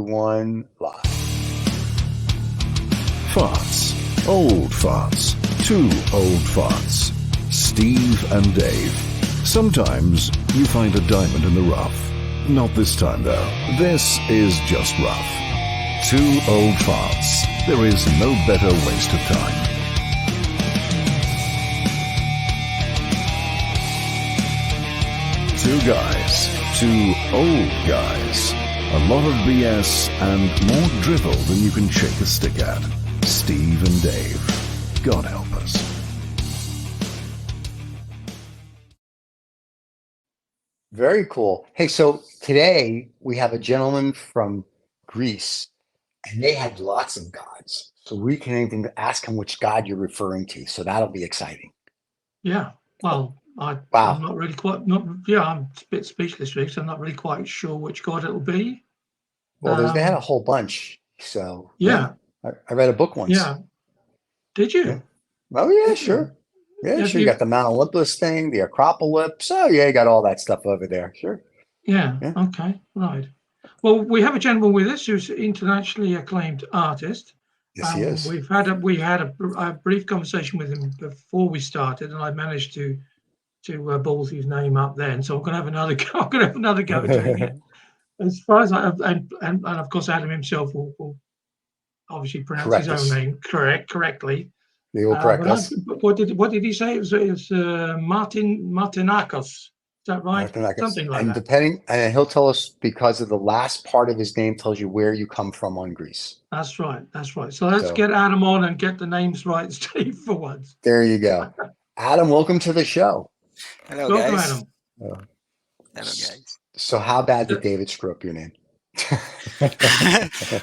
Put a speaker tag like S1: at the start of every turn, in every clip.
S1: 1, live.
S2: Farts. Old farts. 2 old farts. Steve and Dave. Sometimes you find a diamond in the rough. Not this time, though. This is just rough. 2 old farts. There is no better waste of time. Two guys. 2 old guys. A lot of BS and more drivel than you can shake a stick at. Steve and Dave. God help us.
S1: Very cool. Hey, so today we have a gentleman from Greece, and they had lots of gods. So we can even ask him which god you're referring to. So that'll be exciting.
S3: Yeah. Well, I'm not really quite. I'm a bit speechless, Rick. So I'm not really quite sure which god it'll be.
S1: Well, they had a whole bunch. So
S3: yeah.
S1: I read a book once.
S3: Yeah. Did you?
S1: Yeah. Oh yeah, sure. Yeah, sure. You got the Mount Olympus thing, the Acropolis. Oh yeah, you got all that stuff over there. Sure.
S3: Yeah. Okay. Right. Well, we have a gentleman with us who's an internationally acclaimed artist.
S1: Yes, he is.
S3: We had a brief conversation with him before we started, and I managed to balls his name up then. So I'm going to have another go. I'm going to have another go at doing it. As far as and of course Adam himself will obviously pronounce his own name correctly.
S1: He will correct us.
S3: What did he say? It was Martinakis. Is that right? Something like that.
S1: And he'll tell us because of the last part of his name tells you where you come from on Greece.
S3: That's right. So let's get Adam on and get the names right, Steve, for once.
S1: There you go. Adam, welcome to the show.
S4: Hello,
S3: welcome,
S4: guys.
S3: Adam.
S4: Hello, guys.
S1: So how bad did David screw up your name?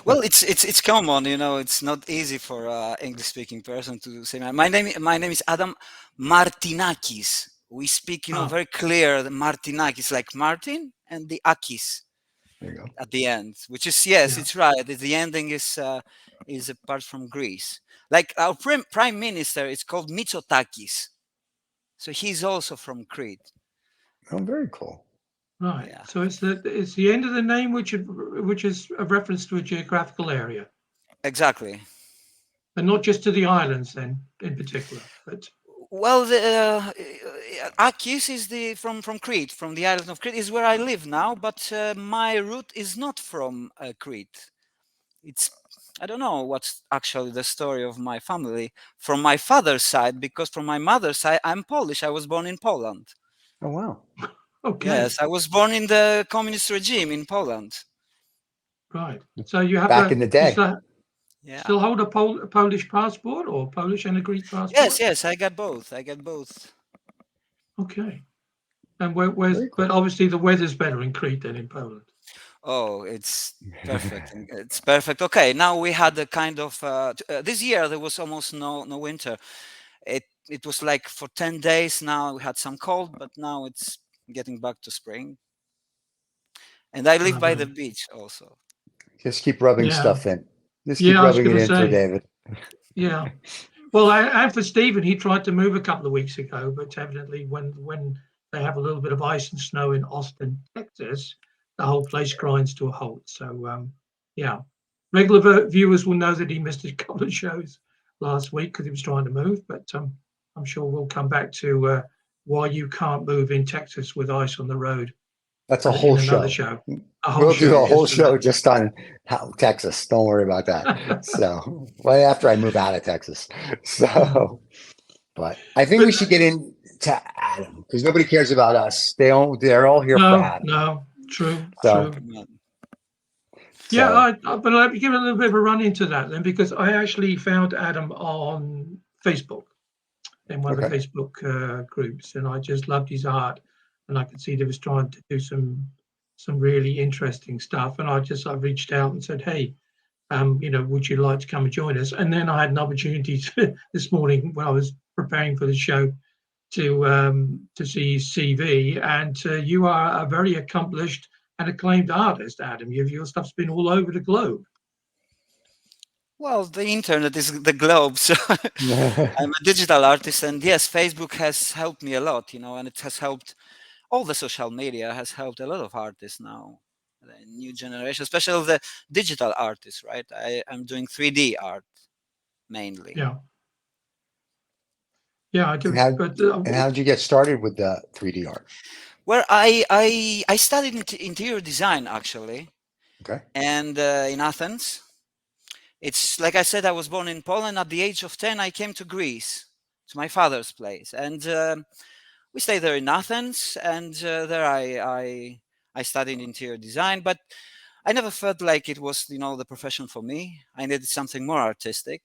S4: Well, it's common, it's not easy for English-speaking person to say. My name is Adam Martinakis. We speak, very clear. The Martinakis, like Martin, and the Akis at the end, which is it's right. The ending is apart from Greece. Like our prime minister, it's called Mitsotakis, so he's also from Crete.
S1: Oh, very cool.
S3: Right. Yeah. So it's the end of the name, which is a reference to a geographical area.
S4: Exactly.
S3: And not just to the islands, then, in particular. But
S4: well, the Akis is from Crete, from the island of Crete, is where I live now. But my root is not from Crete. I don't know what's actually the story of my family from my father's side, because from my mother's side, I'm Polish. I was born in Poland.
S1: Oh wow.
S3: Okay.
S4: Yes, I was born in the communist regime in Poland.
S3: Right. So you have
S1: back in the day.
S3: Still hold a Polish passport or Polish and a Greek passport?
S4: Yes, I got both.
S3: Okay. And but obviously the weather's better in Crete than in Poland.
S4: Oh, it's perfect. It's perfect. Okay, now we had a kind of this year there was almost no winter. It was like for 10 days now we had some cold, but now it's getting back to spring. And I live by the beach also.
S1: Just keep rubbing stuff in. Just keep rubbing it in for David.
S3: Yeah. Well, and for Stephen, he tried to move a couple of weeks ago, but evidently when they have a little bit of ice and snow in Austin, Texas, the whole place grinds to a halt. So, regular viewers will know that he missed a couple of shows last week because he was trying to move, but I'm sure we'll come back to why you can't move in Texas with ice on the road.
S1: That's a whole show. We'll do a whole show just on Texas. Don't worry about that. So right after I move out of Texas. So, but I think we should get into Adam because nobody cares about us. They're all here for Adam.
S3: No, true. Yeah, but let me give a little bit of a run into that then, because I actually found Adam on Facebook in one of the Facebook groups, and I just loved his art, and I could see that he was trying to do some really interesting stuff, and I reached out and said, hey, would you like to come and join us? And then I had an opportunity this morning when I was preparing for the show to see his CV, and you are a very accomplished and acclaimed artist, Adam. Your stuff's been all over the globe.
S4: Well, the internet is the globe, so I'm a digital artist, and yes, Facebook has helped me a lot, and it has helped, all the social media has helped a lot of artists now, the new generation, especially the digital artists, right? I'm doing 3D art mainly.
S3: Yeah. Yeah, I do.
S1: And how did you get started with the 3D art?
S4: Well, I studied interior design actually.
S1: Okay.
S4: And in Athens. It's like I said, I was born in Poland. At the age of 10, I came to Greece, to my father's place, and we stayed there in Athens. And there I studied interior design, but I never felt like it was, the profession for me. I needed something more artistic.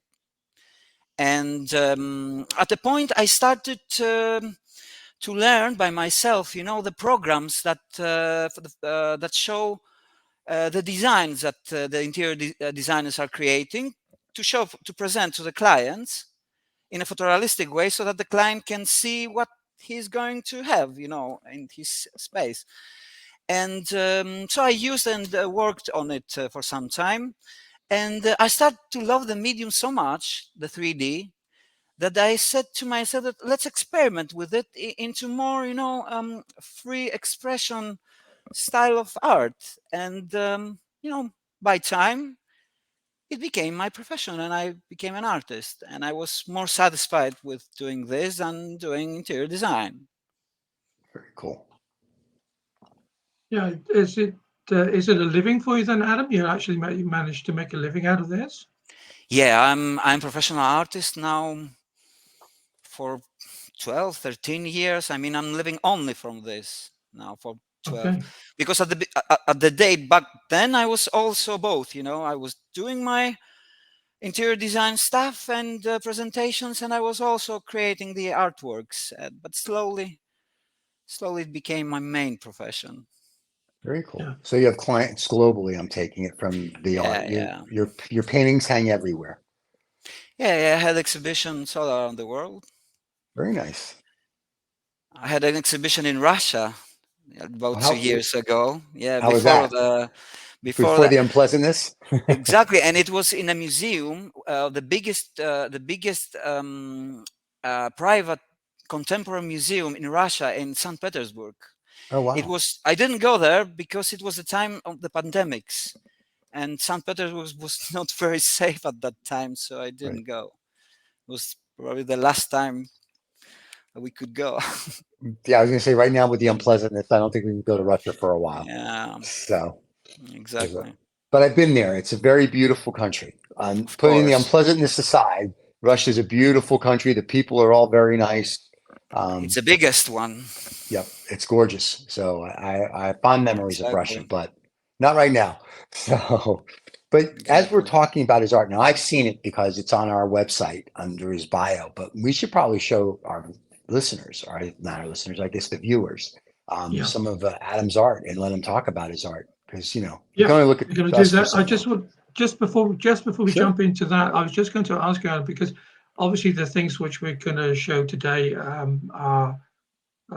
S4: And at the point, I started to learn by myself, the programs that that show the designs that the interior designers are creating to present to the clients in a photorealistic way, so that the client can see what he's going to have, in his space. And so I used and worked on it for some time, and I started to love the medium so much, the 3D, that I said to myself that let's experiment with it into more, free expression style of art. And by time it became my profession, and I became an artist, and I was more satisfied with doing this than doing interior design.
S1: Very cool.
S3: Yeah, is it a living for you then, Adam? You actually managed to make a living out of this?
S4: Yeah, I'm a professional artist now for 12, 13 years. I mean, I'm living only from this now for 12.
S3: Okay.
S4: Because at the date back then, I was also both, I was doing my interior design stuff and presentations, and I was also creating the artworks, but slowly it became my main profession.
S1: Very cool.
S3: Yeah.
S1: So you have clients globally, I'm taking it, from the art.
S4: Yeah.
S1: Your paintings hang everywhere.
S4: Yeah, I had exhibitions all around the world.
S1: Very nice.
S4: I had an exhibition in Russia about 2 years ago. Yeah,
S1: how was that? Before the unpleasantness?
S4: Exactly, and it was in a museum, the biggest private contemporary museum in Russia, in St. Petersburg.
S1: Oh wow!
S4: I didn't go there because it was the time of the pandemics, and St. Petersburg was not very safe at that time, so I didn't go. It was probably the last time we could go.
S1: Yeah, I was going to say, right now with the unpleasantness, I don't think we can go to Russia for a while.
S4: Yeah.
S1: So
S4: exactly.
S1: But I've been there. It's a very beautiful country. Putting the unpleasantness aside, Russia's a beautiful country. The people are all very nice.
S4: It's the biggest one.
S1: Yep, it's gorgeous. So I have fond memories of Russia, but not right now. So, but as we're talking about his art now, I've seen it because it's on our website under his bio. But we should probably show our listeners, or not our listeners, I guess the viewers, some of Adam's art, and let him talk about his art, because you can only look at.
S3: We're going to do that. I just would just before we jump into that, I was just going to ask you, Adam, because obviously the things which we're going to show today are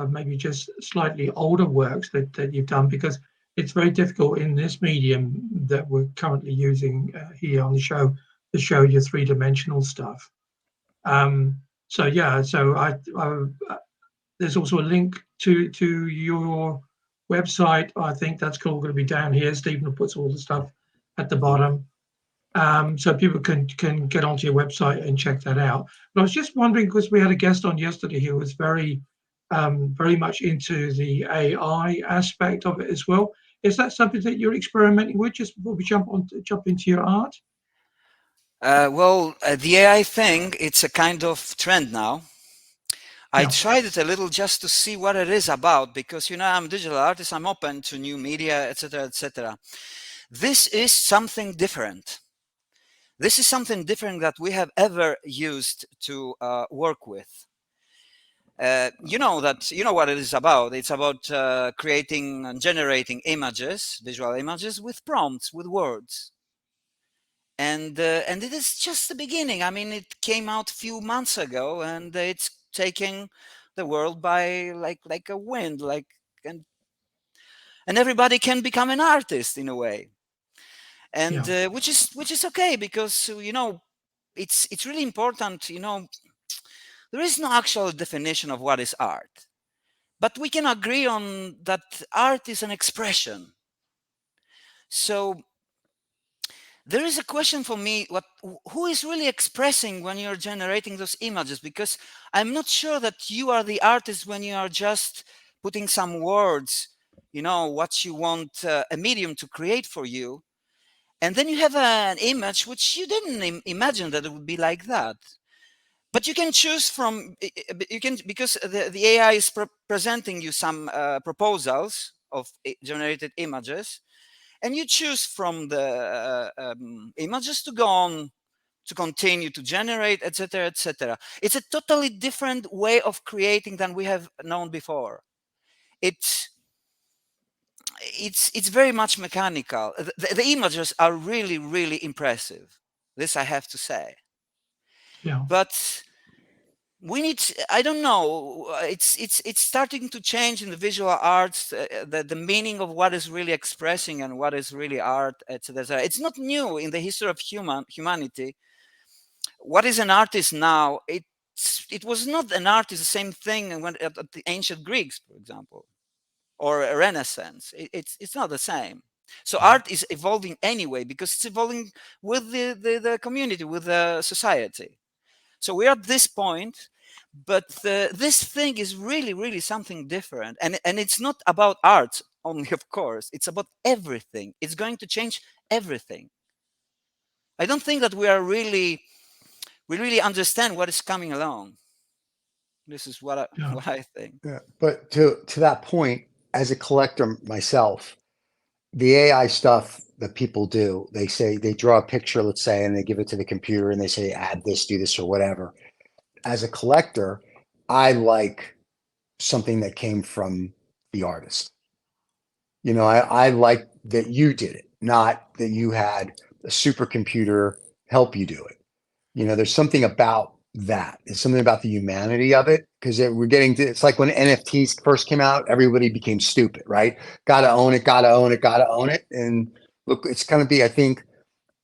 S3: maybe just slightly older works that you've done, because it's very difficult in this medium that we're currently using here on the show to show your three-dimensional stuff. So there's also a link to your website. I think that's going to be down here. Stephen puts all the stuff at the bottom, so people can get onto your website and check that out. But I was just wondering, because we had a guest on yesterday who was very much into the AI aspect of it as well. Is that something that you're experimenting with, just before we jump into your art?
S4: The AI thing, it's a kind of trend now. I tried it a little just to see what it is about, because I'm a digital artist, I'm open to new media, etc., etc. This is something different. This is something different that we have ever used to work with. You know what it is about. It's about creating and generating images, visual images, with prompts, with words. And it is just the beginning. I mean, it came out a few months ago, and it's taking the world by like a wind, and everybody can become an artist in a way. And which is okay, because it's really important. There is no actual definition of what is art, but we can agree on that art is an expression. So there is a question for me, who is really expressing when you're generating those images? Because I'm not sure that you are the artist when you are just putting some words, what you want a medium to create for you. And then you have an image which you didn't imagine that it would be like that. But you can choose from, because the AI is presenting you some proposals of generated images, and you choose from the images to go on, to continue to generate, etc., etc. It's a totally different way of creating than we have known before. It's very much mechanical. The images are really, really impressive. This I have to say.
S3: Yeah.
S4: But we need, I don't know, it's starting to change in the visual arts, the meaning of what is really expressing and what is really art, etc. It's not new in the history of humanity. What is an artist now? It was not an artist the same thing when at the ancient Greeks, for example, or a Renaissance. It's not the same. So art is evolving anyway, because it's evolving with the community, with the society. So we're at this point, but this thing is really, really something different. And it's not about art only, of course. It's about everything. It's going to change everything. I don't think that we really understand what is coming along. This is what I think.
S1: Yeah. But to that point, as a collector myself, the AI stuff that people do, they draw a picture, let's say, and they give it to the computer and they say, add this, do this, or whatever. As a collector, I like something that came from the artist. I like that you did it, not that you had a supercomputer help you do it. There's something about that. There's something about the humanity of it, because we're getting to, it's like when NFTs first came out, everybody became stupid, right? Gotta own it, gotta own it, gotta own it. And look, it's going to be, I think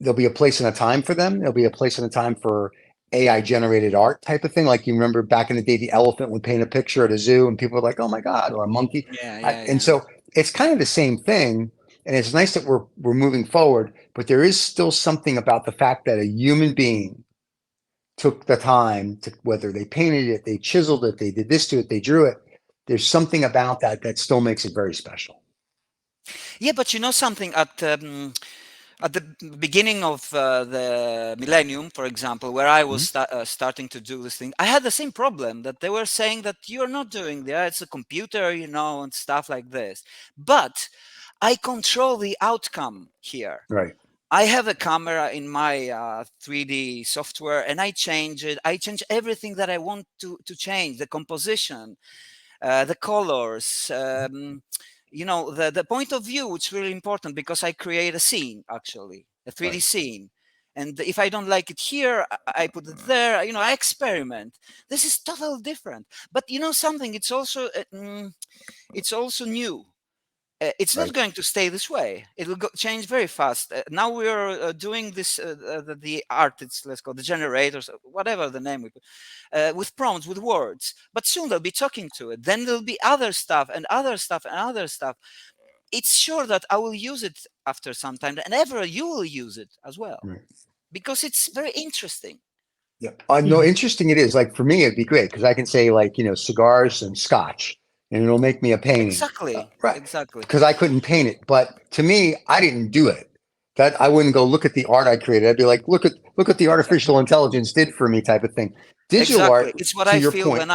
S1: there'll be a place and a time for them. There'll be a place and a time for AI generated art type of thing. Like you remember back in the day, the elephant would paint a picture at a zoo and people were like, oh my God, or a monkey. And so it's kind of the same thing. And it's nice that we're moving forward, but there is still something about the fact that a human being took the time to, whether they painted it, they chiseled it, they did this to it, they drew it. There's something about that still makes it very special.
S4: Yeah, but you know something, at the beginning of the millennium, for example, where I was starting to do this thing, I had the same problem, that they were saying that you're not doing that, it's a computer, and stuff like this. But I control the outcome here.
S1: Right.
S4: I have a camera in my 3D software, and I change it. I change everything that I want to change, the composition, the colors, the point of view, which is really important, because I create a scene, actually, a 3D scene. And if I don't like it here, I put it there. I experiment. This is totally different. But something, it's also new. It's not going to stay this way. It will change very fast. Now we are doing this, the artists, let's call the generators, whatever the name we put, with prompts, with words. But soon they'll be talking to it. Then there'll be other stuff and other stuff and other stuff. It's sure that I will use it after some time, and ever you will use it as well, because it's very interesting.
S1: Yeah, no, interesting it is. Like for me, it'd be great because I can say like cigars and scotch. And it'll make me a painting.
S4: Exactly.
S1: Right.
S4: Exactly.
S1: Because I couldn't paint it. But to me, I didn't do it. That I wouldn't go look at the art I created. I'd be like, look at the artificial intelligence did for me type of thing. Digital art.
S4: It's what I feel when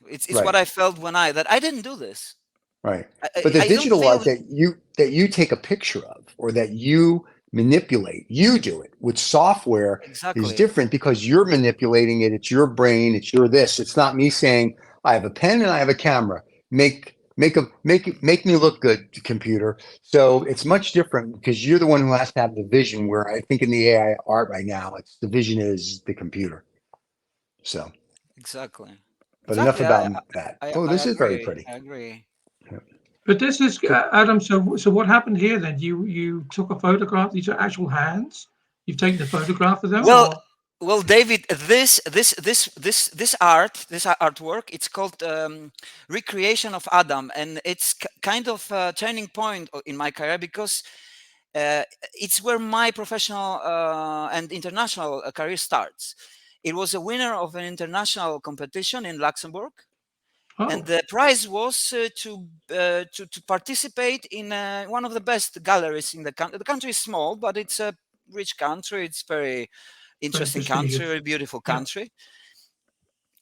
S4: it's what I felt when that I didn't do this.
S1: Right. But the digital art that you take a picture of, or that you manipulate, you do it with software is different, because you're manipulating it. It's your brain. It's your this. It's not me saying I have a pen and I have a camera. Make me look good, computer. So it's much different, because you're the one who has to have the vision, where I think in the AI art right now, it's the vision is the computer. So
S4: exactly.
S1: But enough about that. This is very pretty.
S4: I agree.
S1: Yeah.
S3: But this is Adam. So what happened here then? You took a photograph. These are actual hands. You've taken a photograph of them.
S4: Well, David, this artwork, it's called Recreation of Adam, and it's kind of a turning point in my career, because it's where my professional and international career starts. It was a winner of an international competition in Luxembourg.
S3: Oh.
S4: And the prize was to participate in one of the best galleries in the country. The country is small, but it's a rich country. It's very interesting country, very beautiful country.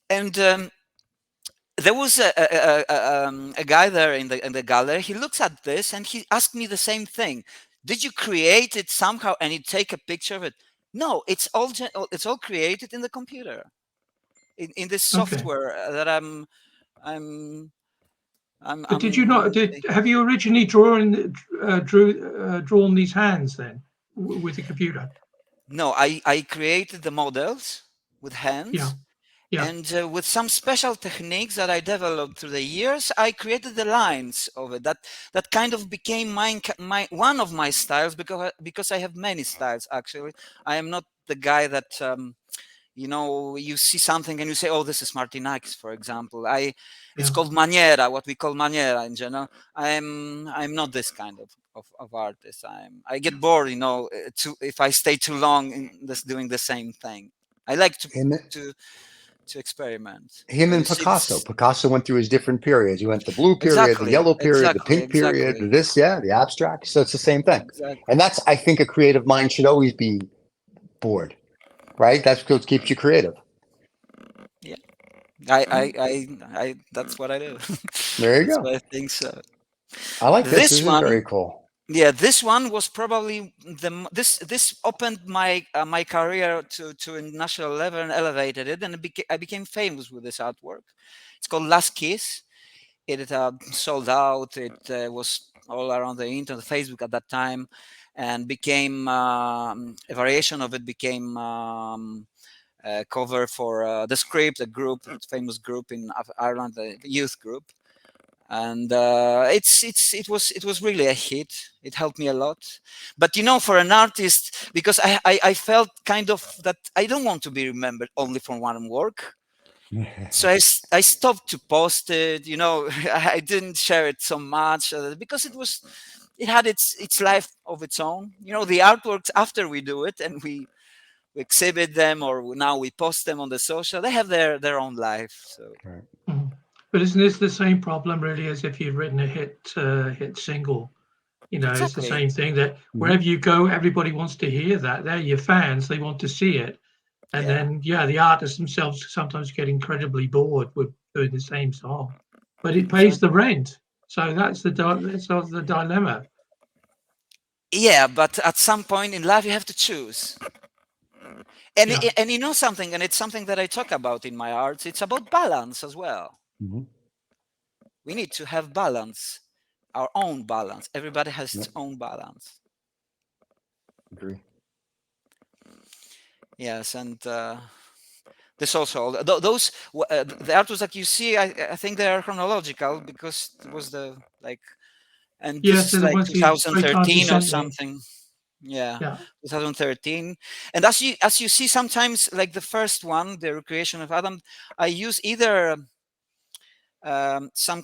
S4: Yeah. And there was a guy there in the gallery. He looks at this and he asked me the same thing. Did you create it somehow and you take a picture of it? No, it's all created in the computer, in this software that
S3: But did you not? Have you originally drawn these hands then with the computer?
S4: No, I created the models with hands. Yeah. And with some special techniques that I developed through the years, I created the lines of it. That kind of became one of my styles, because I have many styles actually. I am not the guy that you see something and you say, oh, this is Martinakis, for example. It's called maniera, what we call maniera in general. I'm not this kind of artist. I get bored, if I stay too long in doing the same thing. I like to experiment.
S1: Him and Picasso. Picasso went through his different periods. He went the blue period, the yellow period, the pink period, the abstract. So it's the same thing. Exactly. And that's, I think, a creative mind should always be bored. Right? That's what keeps you creative.
S4: Yeah. I that's what I do.
S1: There you go.
S4: I think so.
S1: I like this. This one, is very cool.
S4: Yeah, this one was probably this opened my my career to a national level and elevated it, and I became famous with this artwork. It's called Last Kiss. It sold out. It was all around the internet, Facebook at that time, and became a variation of it became a cover for The Script, a famous group in Ireland, a youth group, and it was really a hit. It helped me a lot. But for an artist, because I felt kind of that I don't want to be remembered only for one work. So I stopped to post it. I didn't share it so much because it had its life of its own. The artworks, after we do it and we exhibit them, or now we post them on the social, they have their own life. So.
S1: Right.
S3: Mm-hmm. But isn't this the same problem really as if you've written a hit single? Exactly. It's the same thing that wherever you go, everybody wants to hear that. They're your fans. They want to see it. And then, the artists themselves sometimes get incredibly bored with doing the same song, but it pays the rent. So that's the dilemma.
S4: Yeah, but at some point in life, you have to choose. And something, and it's something that I talk about in my art. It's about balance as well. Mm-hmm. We need to have balance, our own balance. Everybody has its own balance.
S1: Agree.
S4: Yes, and this also those the artworks that you see, I think they are chronological, because it was and this is like 2013 or something. Yeah, 2013. And as you see, sometimes like the first one, the recreation of Adam, I use either some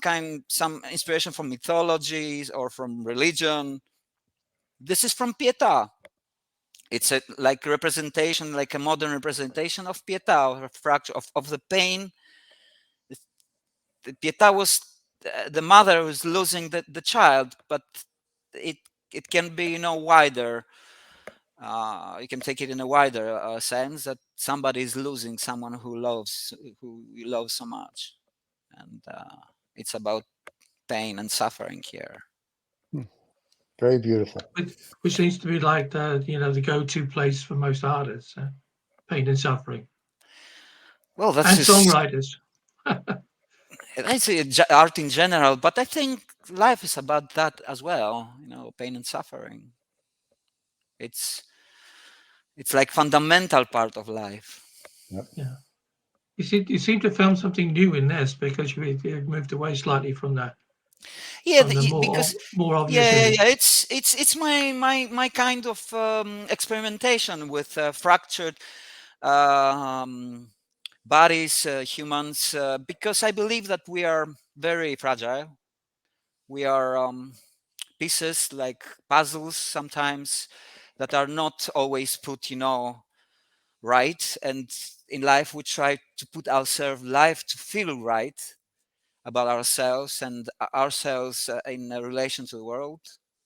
S4: inspiration from mythologies or from religion. This is from Pietà. It's a representation, like a modern representation of Pietà, or a fracture of the pain. Pietà was the mother who's losing the child, but it can be wider. You can take it in a wider sense, that somebody is losing someone who you love so much, and it's about pain and suffering here.
S1: Very beautiful.
S3: Which seems to be like the go-to place for most artists, pain and suffering.
S4: Well, that's
S3: and songwriters.
S4: I say art in general, but I think life is about that as well. Pain and suffering. It's like fundamental part of life.
S1: Yep.
S3: Yeah. You seem to have found something new in this, because you moved away slightly from that.
S4: Yeah,
S3: more obvious.
S4: Yeah. It's my kind of experimentation with fractured bodies, humans, because I believe that we are very fragile. We are pieces like puzzles sometimes that are not always put, right. And in life, we try to put ourselves life to feel right about ourselves and ourselves in relation to the world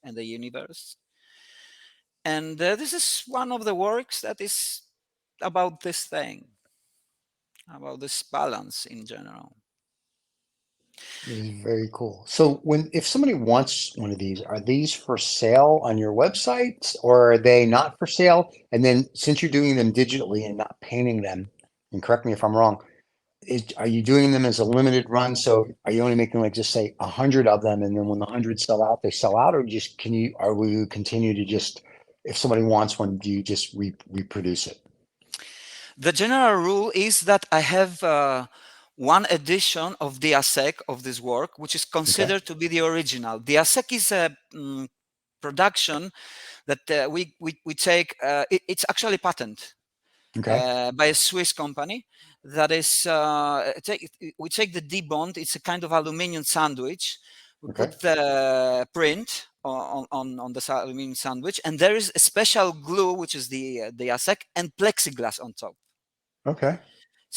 S4: and the universe. And this is one of the works that is about this thing, about this balance in general.
S1: This is very cool. So if somebody wants one of these, are these for sale on your website or are they not for sale? And then since you're doing them digitally and not painting them, and correct me if I'm wrong, are you doing them as a limited run? So are you only making like just say 100 of them, and then when the 100 sell out, they sell out, or just will you continue to just, if somebody wants one, do you just reproduce it?
S4: The general rule is that I have one edition of the ASEC of this work, which is considered to be the original. The ASEC is a production that we take. It's actually patent by a Swiss company. That is, we take the debond. It's a kind of aluminium sandwich. We put the print on the aluminium sandwich, and there is a special glue, which is the ASEC, and plexiglass on top.
S1: Okay.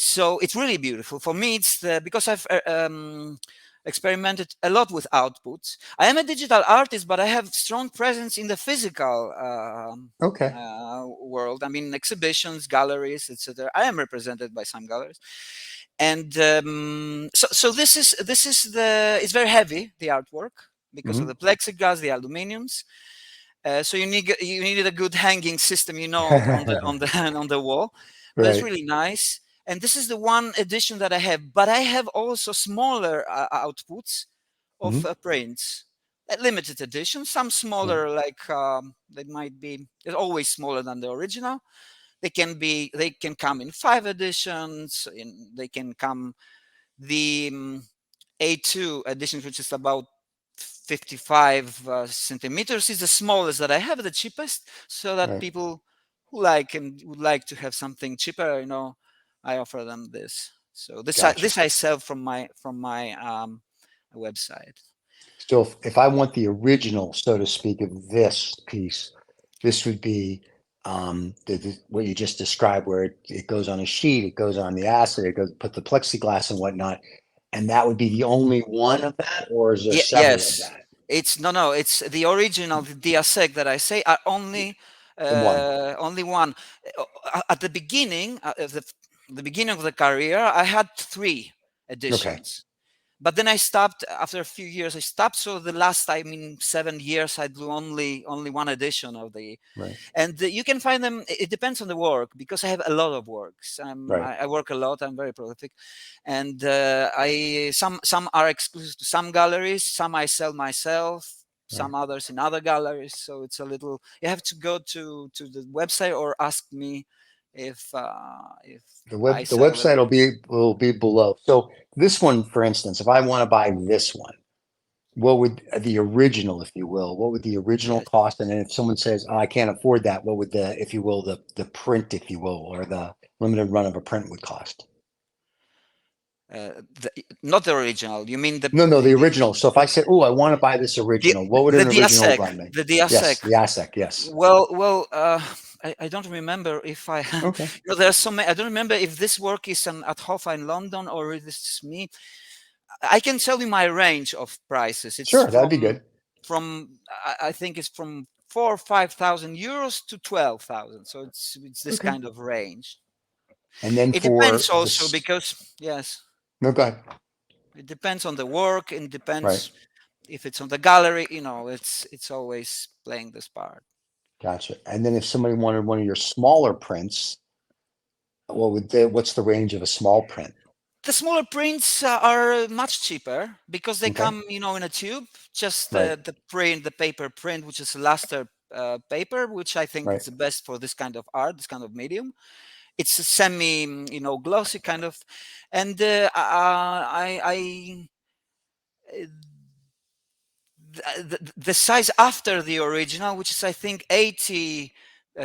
S4: So it's really beautiful. For me, it's because I've experimented a lot with outputs. I am a digital artist, but I have strong presence in the physical world. I mean, exhibitions, galleries, etc. I am represented by some galleries, and so this is it's very heavy, the artwork, because of the plexiglass, the aluminiums. So you needed a good hanging system, on the wall. But it's really nice. And this is the one edition that I have. But I have also smaller outputs of prints, limited edition. Some smaller, like they might be. They're always smaller than the original. They can come in 5 editions. They can come the A2 edition, which is about 55 centimeters, is the smallest that I have, the cheapest, so that people who like and would like to have something cheaper, I offer them this. So this I sell from my website.
S1: So if I want the original, so to speak, of this piece, this would be what you just described, where it goes on a sheet, it goes on the acid, it goes put the plexiglass and whatnot, and that would be the only one of that, or is there several of that?
S4: It's it's the original, the ASEC that I say are only one. At the beginning of the career, I had 3 editions. But then I stopped after a few years. I stopped. So the last, 7 years, I do only one edition of the. And you can find them. It depends on the work, because I have a lot of works. I work a lot. I'm very prolific, and some are exclusive to some galleries. Some I sell myself. Some others in other galleries. So it's a little. You have to go to the website or ask me if
S1: the website will be below. So this one, for instance, if I want to buy this one, what would the original, if you will, what would the original cost? And then if someone says, "Oh, I can't afford that," what would if you will, the print, if you will, or the limited run of a print would cost?
S4: Not the original. You mean the?
S1: No, the original. So if I said, "Oh, I want to buy this original," what would an original run me?
S4: The ASEC.
S1: Yes, the ASEC. Yes.
S4: Well. I don't remember if I. There's so many. I don't remember if this work is at Hoffa in London or if this is me. I can tell you my range of prices. It's
S1: that'd be good.
S4: I think it's from 4,000 or 5,000 euros to 12,000. So it's this kind of range.
S1: And then
S4: it depends also because
S1: No, go ahead.
S4: It depends on the work. And depends if it's on the gallery. It's always playing this part.
S1: Gotcha. And then if somebody wanted one of your smaller prints, what's the range of a small print?
S4: The smaller prints are much cheaper because they come, in a tube. Just the print, the paper print, which is luster paper, which I think is the best for this kind of art, this kind of medium. It's a semi, glossy kind of, and the size after the original, which is I think 80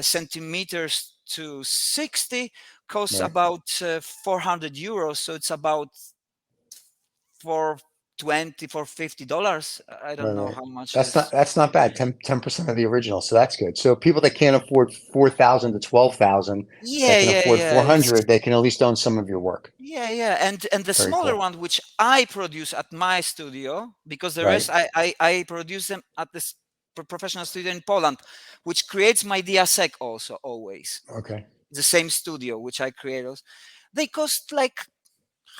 S4: centimeters to 60, costs about 400 euros. So it's about 20 for $50. I don't know how much.
S1: That's not bad. 10% of the original, so that's good. So people that can't afford 4,000 to 12,000,
S4: Yeah,
S1: that can afford 400, they can at least own some of your work.
S4: Yeah. And the
S1: Very
S4: smaller
S1: cool.
S4: one, which I produce at my studio, because the rest I produce them at this professional studio in Poland, which creates my DSEC also always.
S1: Okay.
S4: The same studio which I create. They cost like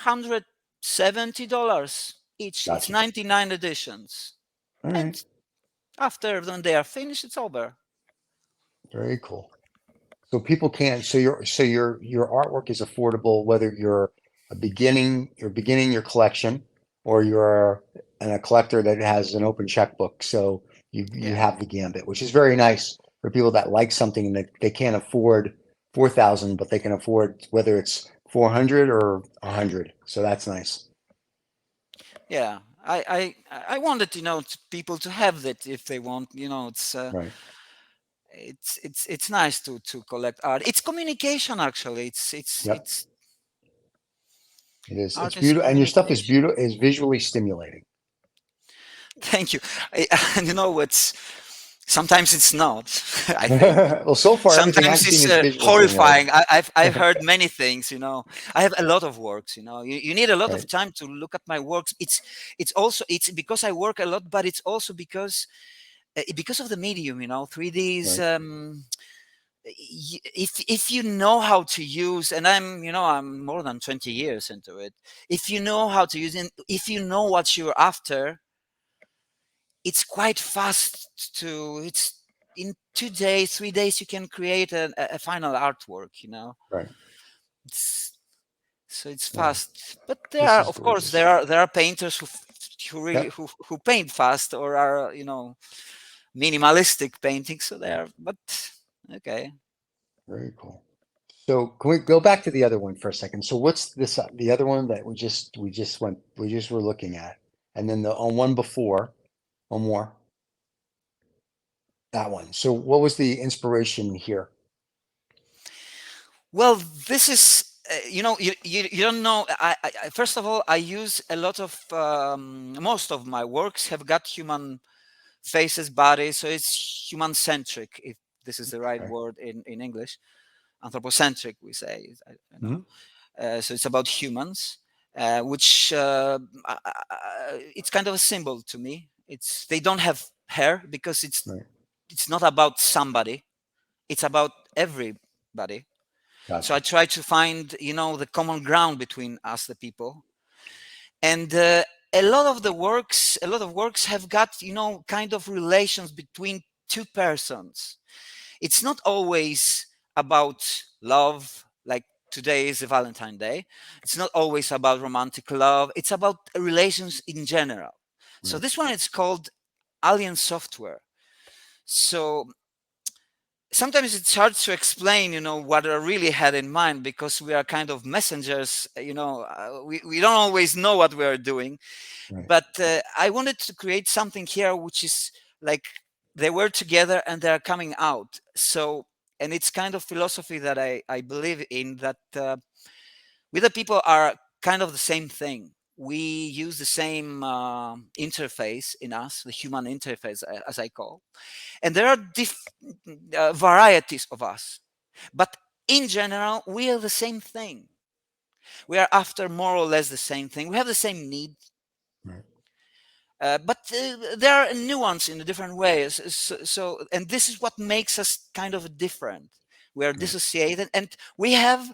S4: $170 each.
S1: Gotcha.
S4: It's 99 editions.
S1: All right.
S4: And after when they are finished, it's over.
S1: Very cool. So people can't. So your artwork is affordable whether you're beginning your collection or you're a collector that has an open checkbook. So you have the gambit, which is very nice for people that like something that they can't afford 4,000, but they can afford whether it's 400 or 100. So that's nice.
S4: Yeah, I wanted people to have that if they want. It's
S1: right.
S4: It's nice to collect art. It's communication, actually. It is.
S1: It's beautiful, and your stuff is beautiful. Is visually stimulating.
S4: Thank you. Sometimes it's not. I think.
S1: Well, so far
S4: sometimes it's horrifying. I've heard many things. I have a lot of works. You need a lot of time to look at my works. It's also because I work a lot, but it's also because of the medium. 3D is. If you know how to use, and I'm more than 20 years into it. If you know how to use it, if you know what you're after, it's quite fast it's in 2 days, 3 days, you can create a final artwork,
S1: Right.
S4: So it's fast. But there are, of course, there are painters who really who paint fast or are, minimalistic painting. So there, but okay.
S1: Very cool. So can we go back to the other one for a second? So what's this? The other one that we just were looking at, and then on one before, one more. That one. So what was the inspiration here?
S4: Well, this is you don't know. I first of all, I use a lot of most of my works have got human faces, bodies, so it's human-centric, if this is the right word in English. Anthropocentric, we say. So it's about humans, which it's kind of a symbol to me. They don't have hair because it's not about somebody. It's about everybody. Gotcha. So I try to find, the common ground between us, the people. And a lot of works have got, kind of relations between two persons. It's not always about love, like today is a Valentine's Day. It's not always about romantic love. It's about relations in general. So this one is called Alien Software. So sometimes it's hard to explain, what I really had in mind, because we are kind of messengers, we don't always know what we are doing. But I wanted to create something here which is like they were together and they're coming out. So, and it's kind of philosophy that I believe in, that we the people are kind of the same thing. We use the same interface in us, the human interface, as I call. And there are varieties of us. But in general, we are the same thing. We are after more or less the same thing. We have the same need. But there are nuances in the different ways. So, and this is what makes us kind of different. We are dissociated, and we have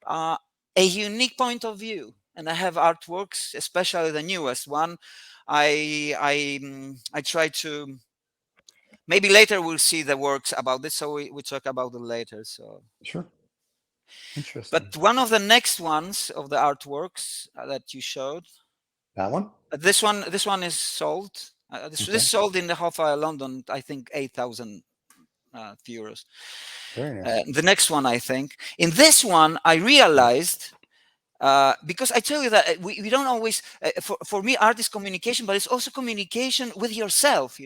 S4: a unique point of view. And I have artworks, especially the newest one. I try to. Maybe later we'll see the works about this, so we talk about it later. So
S1: sure, interesting.
S4: But one of the next ones of the artworks that you showed.
S1: That one.
S4: This one is sold. This sold in the Hoffa London, I think 8,000 euros.
S1: Very nice.
S4: The next one, I think. In this one, I realized, because I tell you that we don't always, for me, art is communication, but it's also communication with yourself,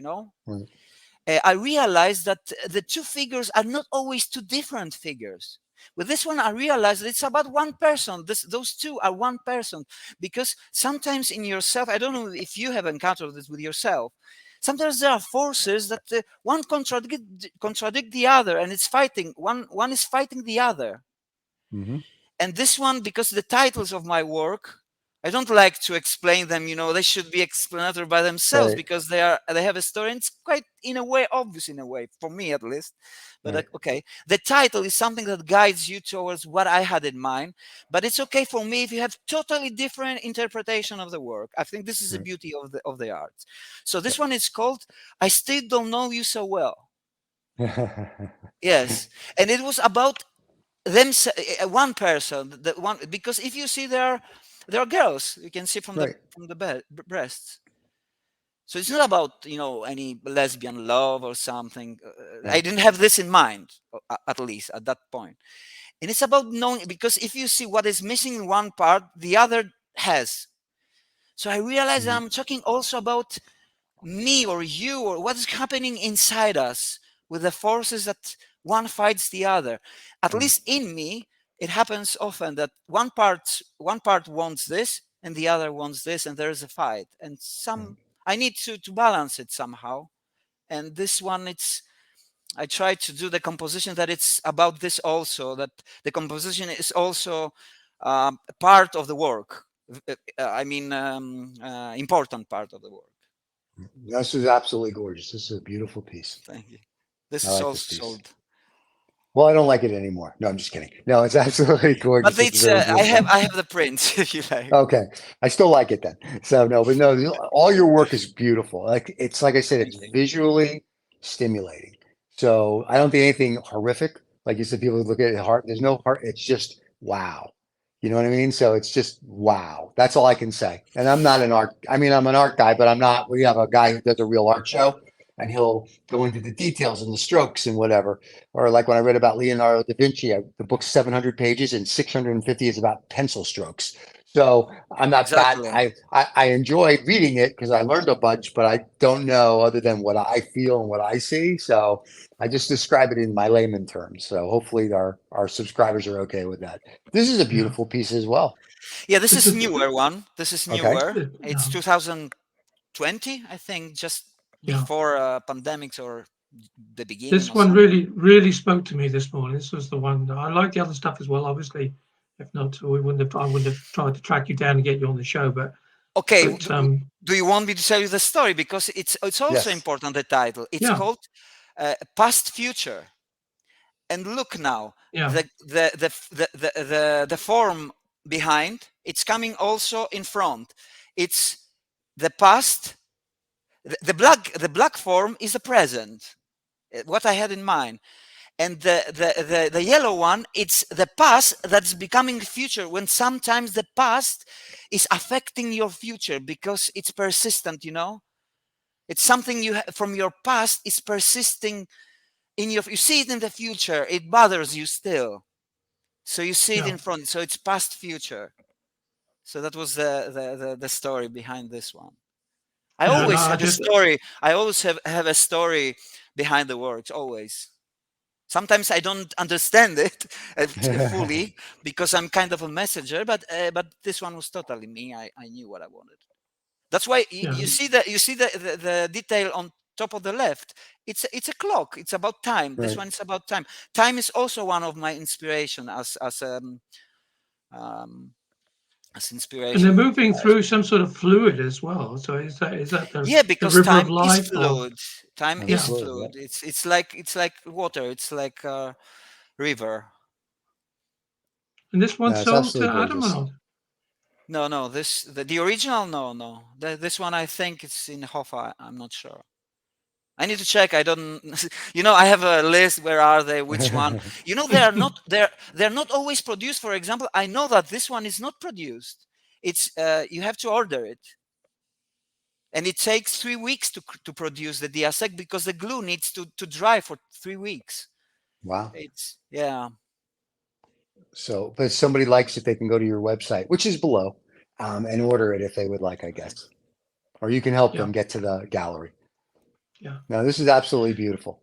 S4: I realized that the two figures are not always two different figures. With this one, I realized it's about one person. Those two are one person, because sometimes in yourself, I don't know if you have encountered this with yourself. Sometimes there are forces that one contradict the other, and it's fighting. One is fighting the other.
S1: Mm-hmm.
S4: And this one, because the titles of my work, I don't like to explain them. They should be explanatory by themselves,
S1: Right.
S4: because they have a story, and it's quite, in a way, obvious, in a way, for me at least. But
S1: Right.
S4: okay, the title is something that guides you towards what I had in mind. But it's okay for me if you have totally different interpretation of the work. I think this is the
S1: Right.
S4: beauty of the art. So this one is called "I Still Don't Know You So Well." Yes, and it was about them, one person, the one, because if you see there are girls, you can see from
S1: Right.
S4: the breasts. So it's not about any lesbian love or something. I
S1: Right.
S4: didn't have this in mind, at least at that point. And it's about knowing, because if you see what is missing in one part, the other has. So I realized that I'm talking also about me or you, or what is happening inside us with the forces that one fights the other. At least in me, it happens often that one part wants this and the other wants this, and there's a fight, and I need to balance it somehow. And this one, I try to do the composition that it's about this also, that the composition is also part of the work. Important part of the work.
S1: This is absolutely gorgeous. This is a beautiful piece.
S4: Thank you. This
S1: I
S4: is
S1: like
S4: also
S1: this piece.
S4: sold.
S1: Well, I don't like it anymore. No, I'm just kidding. No, it's absolutely gorgeous.
S4: But it's
S1: very
S4: I
S1: beautiful.
S4: have the print if you like.
S1: Okay, I still like it then. So no, but no, all your work is beautiful. Like I said, it's visually stimulating. So I don't think anything horrific. Like you said, people look at it heart. There's no heart. It's just wow. You know what I mean? So it's just wow. That's all I can say. And I'm not an art. I mean, I'm an art guy, but I'm not. We have a guy who does a real art show, and he'll go into the details and the strokes and whatever. Or like when I read about Leonardo da Vinci, the book's 700 pages and 650 is about pencil strokes. So I'm not that.
S4: Exactly.
S1: I enjoyed reading it because I learned a bunch, but I don't know other than what I feel and what I see. So I just describe it in my layman terms. So hopefully our subscribers are okay with that. This is a beautiful piece as well.
S4: Yeah, this
S3: This
S4: is
S3: is
S4: newer one. This is
S1: Okay.
S4: newer. It's
S3: yeah,
S4: 2020, I think, just
S3: yeah.
S4: before pandemics or the beginning
S3: This
S4: or
S3: one
S4: something.
S3: really spoke to me this morning. This was the one that I like the other stuff as well. Obviously, if not, I wouldn't have tried to track you down and get you on the show. But
S4: Okay,
S3: but
S4: do you want me to tell you the story? Because it's also
S1: Yes.
S4: important, the title. It's
S3: yeah,
S4: called Past Future. And look now,
S3: yeah,
S4: the form behind, it's coming also in front. It's the past. The black form is the present, what I had in mind. And the yellow one, it's the past that's becoming future, when sometimes the past is affecting your future because it's persistent. It's something from your past is persisting you see it in the future, it bothers you still, so you see it
S3: yeah.
S4: in front, so it's past future. So that was the story behind this one. I
S3: Yeah, no,
S4: always
S3: I
S4: have a
S3: just
S4: story. I always have a story behind the works, always. Sometimes I don't understand it fully because I'm kind of a messenger, but this one was totally me. I knew what I wanted. That's why
S3: yeah,
S4: you see the detail on top of the left. It's a clock. It's about time. This
S1: Right.
S4: one is about time. Time is also one of my inspiration um, as
S3: and they're
S4: inspiration.
S3: moving through some sort of fluid as well. So is that
S4: Yeah,
S3: the
S4: because
S3: river of
S4: time is
S3: life or
S4: fluid. Time
S1: I'm
S4: is
S3: yeah?
S1: fluid. Yeah.
S4: fluid. It's like water. It's like a river.
S3: And this one
S1: No, it's
S3: sold to
S1: absolutely
S3: Adam or
S1: gorgeous.
S3: not?
S4: No. The original. No. This one I think it's in Hoffa. I'm not sure. I need to check. I don't. I have a list. Where are they? Which one? They are not. They're not always produced. For example, I know that this one is not produced. It's you have to order it, and it takes 3 weeks to produce the diasec because the glue needs to dry for 3 weeks.
S1: Wow.
S4: It's yeah.
S1: So, but if somebody likes it, they can go to your website, which is below, and order it if they would like, I guess. Or you can help
S3: Yeah,
S1: them get to the gallery.
S3: Yeah.
S1: No, this is absolutely beautiful.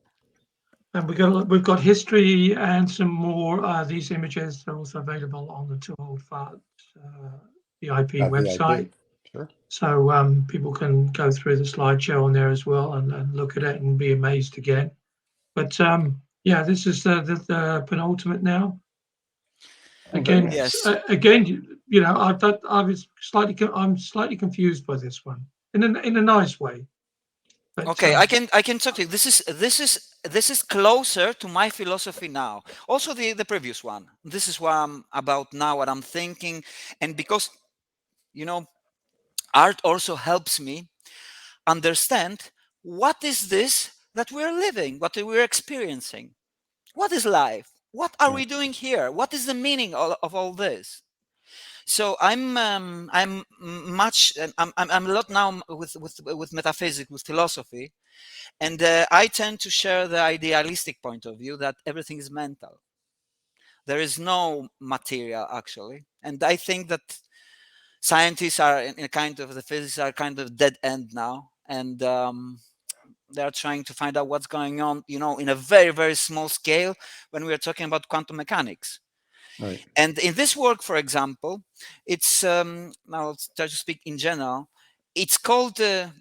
S3: And we've got history and some more. These images are also available on the TwoOldFarts VIP website.
S1: Sure.
S3: So people can go through the slideshow on there as well and look at it and be amazed again. But yeah, this is the penultimate now. Again,
S4: yes.
S3: Again, you know, I'm slightly confused by this one in a nice way. But,
S4: okay, I can talk to you. This is closer to my philosophy now. Also the previous one. This is what I'm about now, what I'm thinking, and because, you know, art also helps me understand what is this that we're living, what we're experiencing. What is life? What are we doing here? What is the meaning of all this? So I'm a lot now with metaphysics, with philosophy, and I tend to share the idealistic point of view that everything is mental. There is no material actually, and I think that scientists are in a kind of the physics are kind of dead end now, and they're trying to find out what's going on, you know, in a very, very small scale when we are talking about quantum mechanics.
S1: Right.
S4: And in this work, for example, it's now I'll try to speak in general. It's called to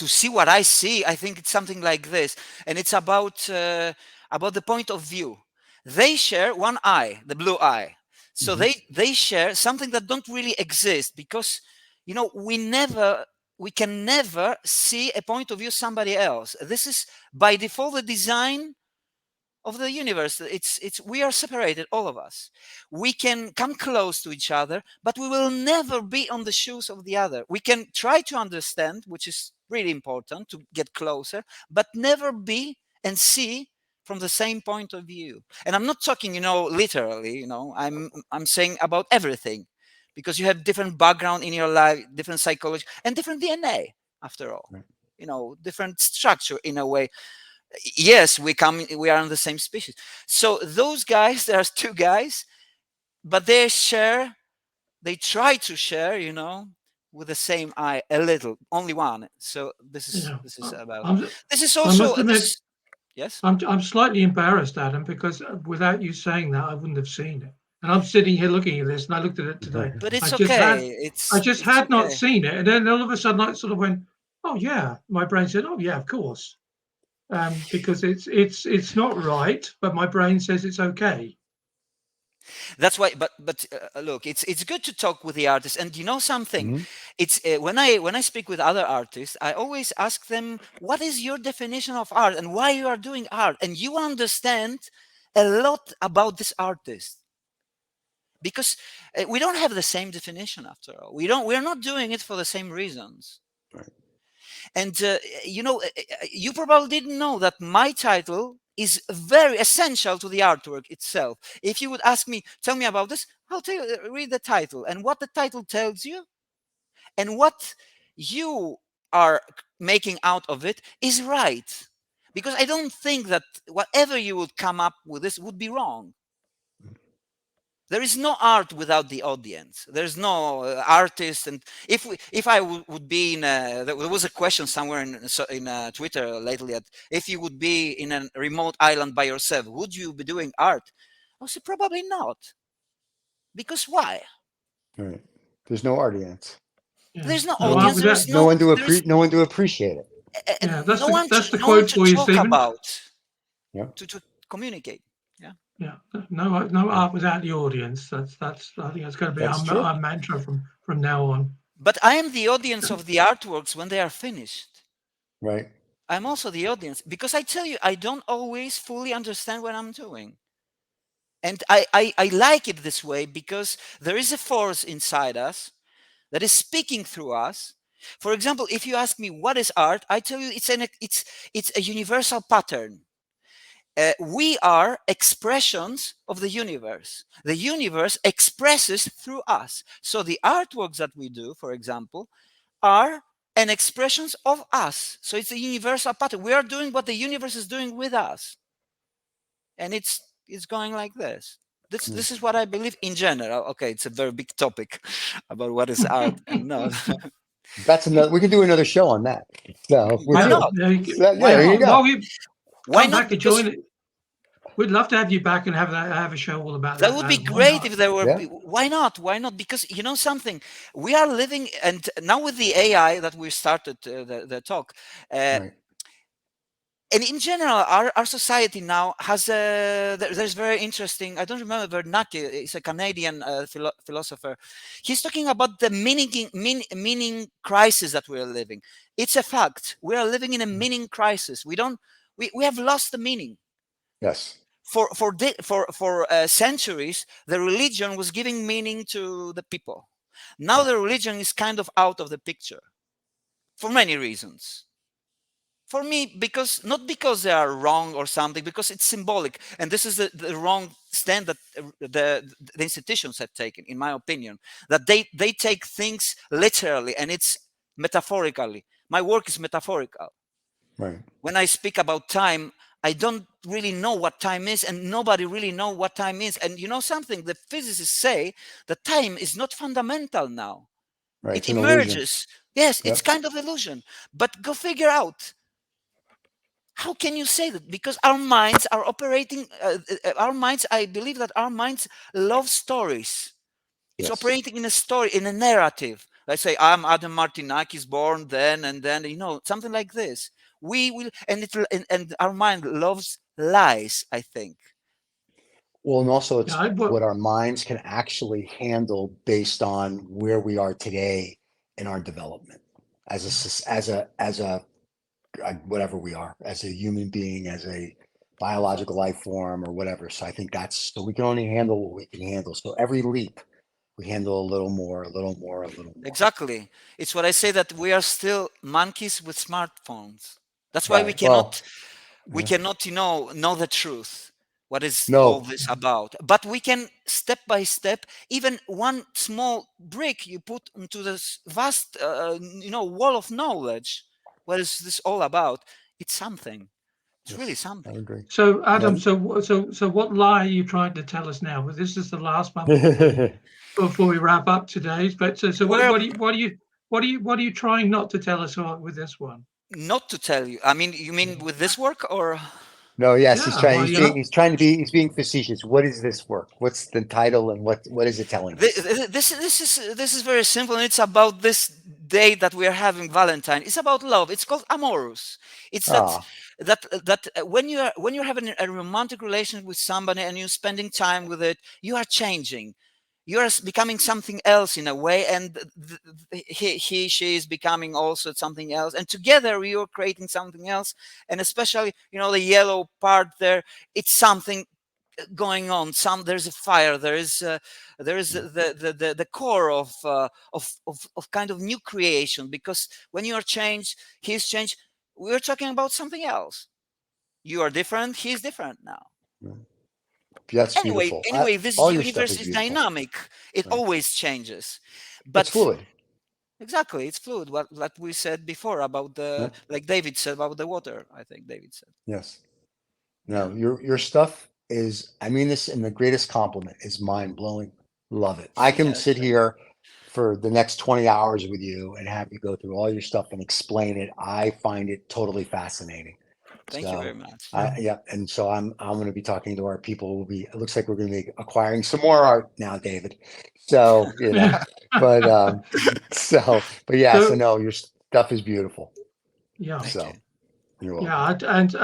S4: see what I see. I think it's something like this, and it's about the point of view. They share one eye, the blue eye. So they share something that don't really exist, because, you know, we can never see a point of view somebody else. This is by default the design of the universe. It's we are separated, all of us. We can come close to each other, but we will never be on the shoes of the other. We can try to understand, which is really important, to get closer, but never be and see from the same point of view. And I'm not talking, you know, literally, you know, I'm saying about everything, because you have different background in your life, different psychology, and different DNA after all.
S1: Right.
S4: You know, different structure in a way. Yes, we are in the same species. So those guys, there's two guys, but they try to share, you know, with the same eye a little, only one. So this is this is also
S3: I must admit,
S4: yes.
S3: I'm slightly embarrassed, Adam, because without you saying that, I wouldn't have seen it. And I'm sitting here looking at this, and I looked at it today.
S4: But it's
S3: okay. I just had
S4: okay.
S3: not seen it, and then all of a sudden, I sort of went, "Oh yeah." My brain said, "Oh yeah, of course," because it's not right, but my brain says it's okay.
S4: That's why. But look, it's good to talk with the artists, and you know something. It's when I speak with other artists, I always ask them, "What is your definition of art, and why you are doing art?" And you understand a lot about this artist, because we don't have the same definition after all. We're not doing it for the same reasons.
S1: Right.
S4: And you know, you probably didn't know that my title is very essential to the artwork itself. If you would ask me, tell me about this, I'll tell you, read the title, and what the title tells you and what you are making out of it is right. Because I don't think that whatever you would come up with this would be wrong. There is no art without the audience. There's no artist. And if I would be in there was a question somewhere in Twitter lately, that if you would be in a remote island by yourself, would you be doing art? I would say probably not. Because why?
S1: Right. There's no audience.
S3: Yeah.
S4: There's no audience. There's
S1: no one to appreciate it.
S3: Yeah, that's the
S4: no
S3: quote
S4: one
S3: for
S4: to
S3: you,
S4: talk
S3: Stephen.
S4: about.
S1: Yeah.
S4: To communicate. Yeah.
S3: Yeah. No art without the audience. That's I think that's going to be our mantra from now on.
S4: But I am the audience of the artworks when they are finished.
S1: Right.
S4: I'm also the audience, because I tell you, I don't always fully understand what I'm doing. And I like it this way, because there is a force inside us that is speaking through us. For example, if you ask me what is art, I tell you it's a universal pattern. We are expressions of the universe. The universe expresses through us. So the artworks that we do, for example, are an expressions of us. So it's a universal pattern. We are doing what the universe is doing with us. And it's going like this. This is what I believe in general. Okay, it's a very big topic about what is art and not.
S1: That's another. We can do another show on that. So
S4: Why not?
S1: there you go.
S4: Why
S3: come
S4: not?
S3: back and join it. We'd love to have you back and have a show all about that.
S4: That would be great if there were.
S1: Yeah.
S4: Why not? Why not? Because you know something, we are living, and now with the AI that we started the talk,
S1: Right.
S4: and in general, our society now has there's very interesting. I don't remember Bernanke. He's a Canadian philosopher. He's talking about the meaning crisis that we are living. It's a fact. We are living in a meaning crisis. We have lost the meaning.
S1: Yes.
S4: For centuries, the religion was giving meaning to the people. Now the religion is kind of out of the picture for many reasons. For me, not because they are wrong or something, because it's symbolic, and this is the wrong stand that the institutions have taken, in my opinion, that they take things literally and it's metaphorically. My work is metaphorical.
S1: Right.
S4: When I speak about time, I don't really know what time is, and nobody really know what time is. And you know something, the physicists say that time is not fundamental now.
S1: Right.
S4: It emerges. Yes,
S1: Yep.
S4: it's kind of illusion. But go figure out. How can you say that? Because our minds are operating, I believe that our minds love stories. It's operating in a story, in a narrative. Let's say I'm Adam Martinakis, born then and then, something like this. We will, and our mind loves lies, I think.
S1: Well, and also it's what our minds can actually handle based on where we are today in our development as a whatever we are, as a human being, as a biological life form or whatever. So I think so we can only handle what we can handle. So every leap we handle a little more.
S4: Exactly. It's what I say, that we are still monkeys with smartphones. That's why we cannot know the truth. What is all this about? But we can, step by step, even one small brick you put into this vast, wall of knowledge. What is this all about? It's something. It's really something.
S1: I agree.
S3: So, Adam, so what lie are you trying to tell us now? Well, this is the last one before we wrap up today's. But so what are you trying not to tell us with this one?
S4: Not to tell you. I mean, you mean with this work, or?
S1: No, yes, he's being facetious. What is this work? What's the title, and what is it telling us?
S4: This is very simple, and it's about this day that we are having, Valentine. It's about love. It's called Arthouros. It's that when you're having a romantic relation with somebody and you're spending time with it, you are changing. You're becoming something else in a way, and she is becoming also something else, and together we are creating something else. And especially, the yellow part there, it's something going on. There's a fire. There is the core of kind of new creation, because when you are changed, he's changed. We're talking about something else. You are different. He's different now.
S1: That's beautiful.
S4: Anyway, this universe is dynamic. It always changes. But
S1: it's fluid.
S4: Exactly, it's fluid. What we said before about like David said about the water. I think David said.
S1: Yes. No, your stuff is, I mean this in the greatest compliment, is mind blowing. Love it. I can sit here for the next 20 hours with you and have you go through all your stuff and explain it. I find it totally fascinating.
S4: Thank you very much.
S1: And so I'm going to be talking to our people. It looks like we're going to be acquiring some more art now, David. So, but no, your stuff is beautiful.
S3: Yeah.
S1: So you're welcome.
S3: Yeah, and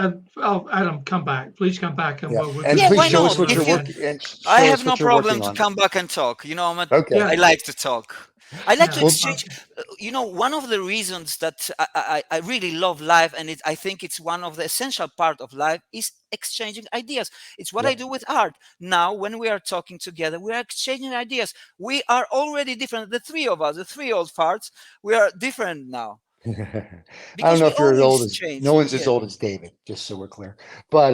S3: Adam, come back. Please come back, and
S1: please show us what you're working.
S4: I have no problem to come back and talk. I like to talk. I like to exchange. One of the reasons that I really love life, and I think it's one of the essential part of life, is exchanging ideas. It's what I do with art. Now, when we are talking together, we are exchanging ideas. We are already different. The three of us, the three old farts, we are different now.
S1: I don't know if you're as old as no one's as old as David, just so we're clear. But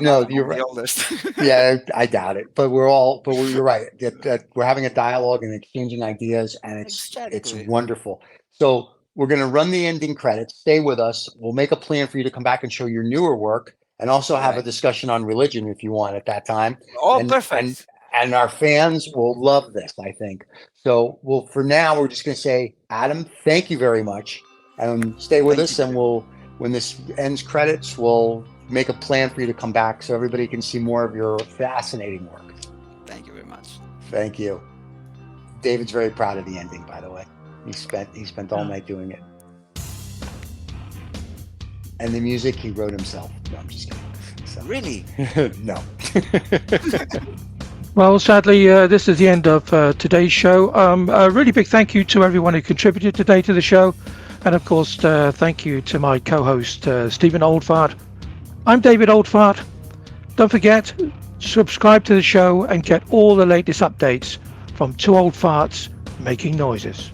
S1: no, you're right.
S4: The oldest.
S1: Yeah, I doubt it. But you're right. That we're having a dialogue and exchanging ideas, and it's wonderful. So we're going to run the ending credits. Stay with us. We'll make a plan for you to come back and show your newer work, and also have a discussion on religion if you want at that time.
S4: Oh, perfect.
S1: And our fans will love this, I think. So for now, we're just going to say, Adam, thank you very much. Stay with us, and when this ends credits, we'll make a plan for you to come back so everybody can see more of your fascinating work.
S4: Thank you very much.
S1: Thank you. David's very proud of the ending, by the way. He spent all night doing it. And the music he wrote himself. No, I'm just kidding. So.
S4: Really?
S1: No.
S3: Well, sadly, this is the end of today's show. A really big thank you to everyone who contributed today to the show. And of course, thank you to my co-host, Stephen Oldfart. I'm David Oldfart. Don't forget, subscribe to the show and get all the latest updates from Two Old Farts Making Noises.